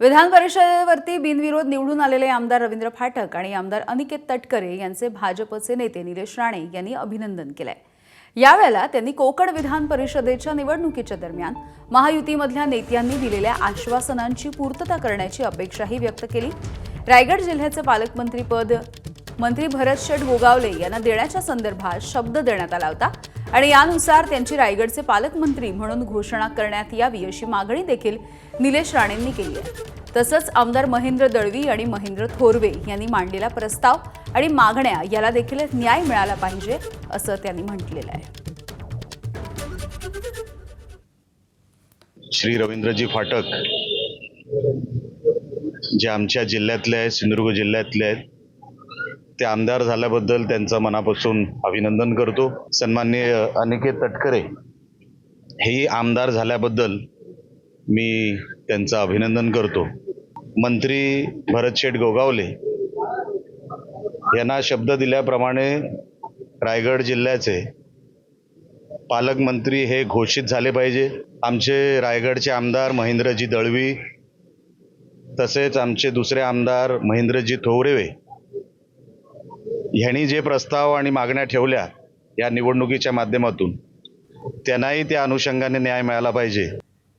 विधान परिषदेवरती बिनविरोध निवडून आलेले आमदार रवींद्र फाटक आणि आमदार अनिकेत तटकरे यांचे भाजपचे नेते निलेश राणे यांनी अभिनंदन केलंय। यावेळेला त्यांनी कोकण विधान परिषदेच्या निवडणुकीच्या दरम्यान महायुतीमधल्या नेत्यांनी दिलेल्या आश्वासनांची पूर्तता करण्याची अपेक्षाही व्यक्त केली। रायगड जिल्ह्याचे पालकमंत्रीपद मंत्री भरत गोगावले यांना देण्याच्या संदर्भात शब्द देण्यात आला होता आणि यानुसार त्यांची रायगडचे पालकमंत्री म्हणून घोषणा करण्यात यावी अशी मागणी देखील निलेश राणेंनी केली आहे। तसंच आमदार महेंद्र दळवी आणि महेंद्र थोरवे यांनी मांडलेला प्रस्ताव आणि मागण्या याला देखील न्याय मिळाला पाहिजे असं त्यांनी म्हटलेलं आहे। श्री रवींद्रजी फाटक जे आमच्या जिल्ह्यातले आहेत, सिंधुदुर्ग जिल्ह्यातले आहेत, ते आमदार झाल्याबद्दल त्यांचं मनापासून अभिनंदन करतो। सन्माननीय अनिकेत तटकरे हेही आमदार झाल्याबद्दल मी त्यांचं अभिनंदन करतो। मंत्री भरत गोगावले यांना शब्द दिल्याप्रमाणे रायगड जिल्ह्याचे पालकमंत्री हे घोषित झाले पाहिजे। आमचे रायगडचे आमदार महेंद्रजी दळवी तसेच आमचे दुसरे आमदार महेंद्रजी थोरवे यांनी जे प्रस्ताव आणि मागण्या ठेवल्या या निवडणुकीच्या माध्यमातून त्यांनाही त्या अनुषंगाने न्याय मिळाला पाहिजे।